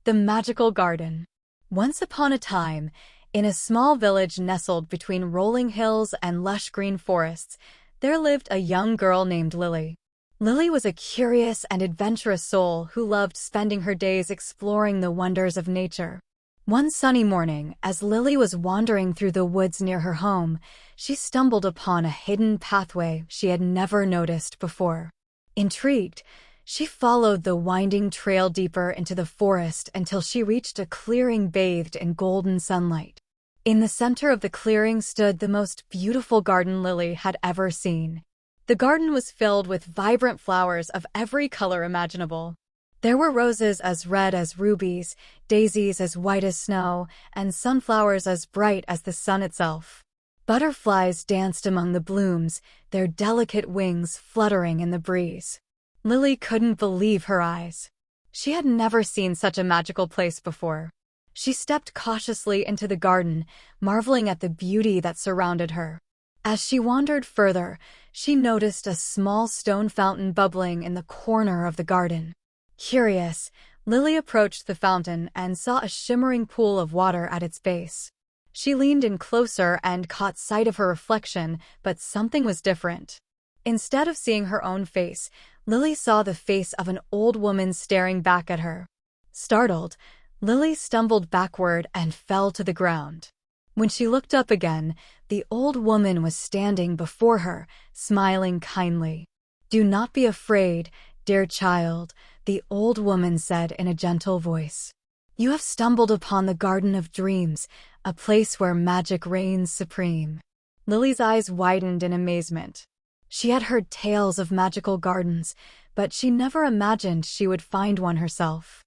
The Magical Garden. Once upon a time, in a small village nestled between rolling hills and lush green forests, there lived a young girl named Lily. Lily was a curious and adventurous soul who loved spending her days exploring the wonders of nature. One sunny morning, as Lily was wandering through the woods near her home, she stumbled upon a hidden pathway she had never noticed before. Intrigued, she followed the winding trail deeper into the forest until she reached a clearing bathed in golden sunlight. In the center of the clearing stood the most beautiful garden Lily had ever seen. The garden was filled with vibrant flowers of every color imaginable. There were roses as red as rubies, daisies as white as snow, and sunflowers as bright as the sun itself. Butterflies danced among the blooms, their delicate wings fluttering in the breeze. Lily couldn't believe her eyes. She had never seen such a magical place before. She stepped cautiously into the garden, marveling at the beauty that surrounded her. As she wandered further, she noticed a small stone fountain bubbling in the corner of the garden. Curious, Lily approached the fountain and saw a shimmering pool of water at its base. She leaned in closer and caught sight of her reflection, but something was different. Instead of seeing her own face, Lily saw the face of an old woman staring back at her. Startled, Lily stumbled backward and fell to the ground. When she looked up again, the old woman was standing before her, smiling kindly. "Do not be afraid, dear child," the old woman said in a gentle voice. "You have stumbled upon the Garden of Dreams, a place where magic reigns supreme." Lily's eyes widened in amazement. She had heard tales of magical gardens, but she never imagined she would find one herself.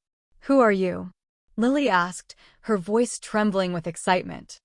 "Who are you?" Lily asked, her voice trembling with excitement.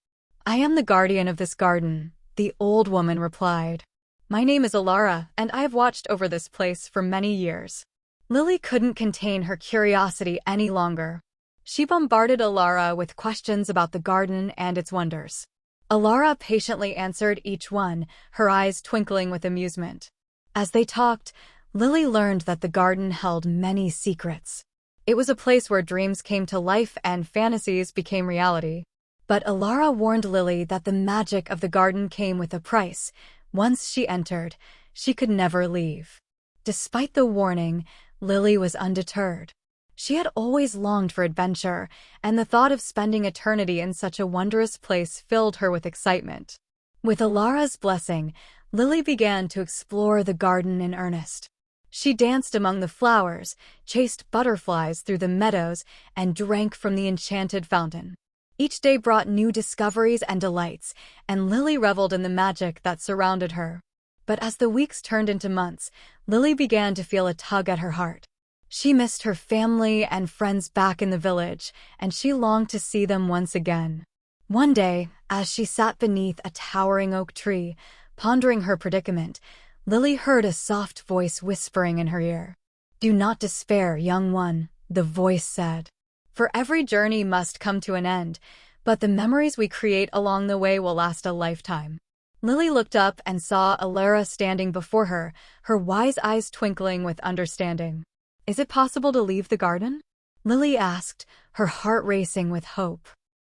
"I am the guardian of this garden," the old woman replied. "My name is Alara, and I have watched over this place for many years." Lily couldn't contain her curiosity any longer. She bombarded Alara with questions about the garden and its wonders. Alara patiently answered each one, her eyes twinkling with amusement. As they talked, Lily learned that the garden held many secrets. It was a place where dreams came to life and fantasies became reality. But Alara warned Lily that the magic of the garden came with a price. Once she entered, she could never leave. Despite the warning, Lily was undeterred. She had always longed for adventure, and the thought of spending eternity in such a wondrous place filled her with excitement. With Alara's blessing, Lily began to explore the garden in earnest. She danced among the flowers, chased butterflies through the meadows, and drank from the enchanted fountain. Each day brought new discoveries and delights, and Lily reveled in the magic that surrounded her. But as the weeks turned into months, Lily began to feel a tug at her heart. She missed her family and friends back in the village, and she longed to see them once again. One day, as she sat beneath a towering oak tree, pondering her predicament, Lily heard a soft voice whispering in her ear. "Do not despair, young one," the voice said. "For every journey must come to an end, but the memories we create along the way will last a lifetime." Lily looked up and saw Alara standing before her, her wise eyes twinkling with understanding. "Is it possible to leave the garden?" Lily asked, her heart racing with hope.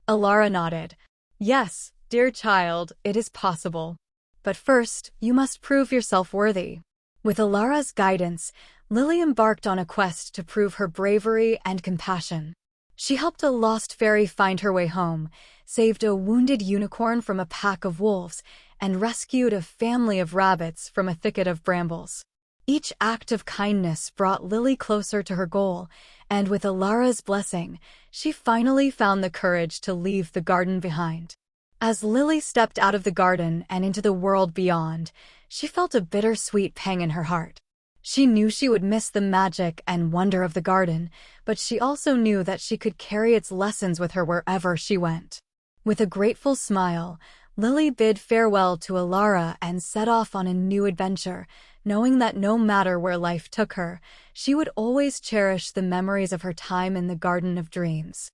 Alara nodded. "Yes, dear child, it is possible. But first, you must prove yourself worthy." With Alara's guidance, Lily embarked on a quest to prove her bravery and compassion. She helped a lost fairy find her way home, saved a wounded unicorn from a pack of wolves, and rescued a family of rabbits from a thicket of brambles. Each act of kindness brought Lily closer to her goal, and with Alara's blessing, she finally found the courage to leave the garden behind. As Lily stepped out of the garden and into the world beyond, she felt a bittersweet pang in her heart. She knew she would miss the magic and wonder of the garden, but she also knew that she could carry its lessons with her wherever she went. With a grateful smile, Lily bid farewell to Alara and set off on a new adventure, knowing that no matter where life took her, she would always cherish the memories of her time in the Garden of Dreams.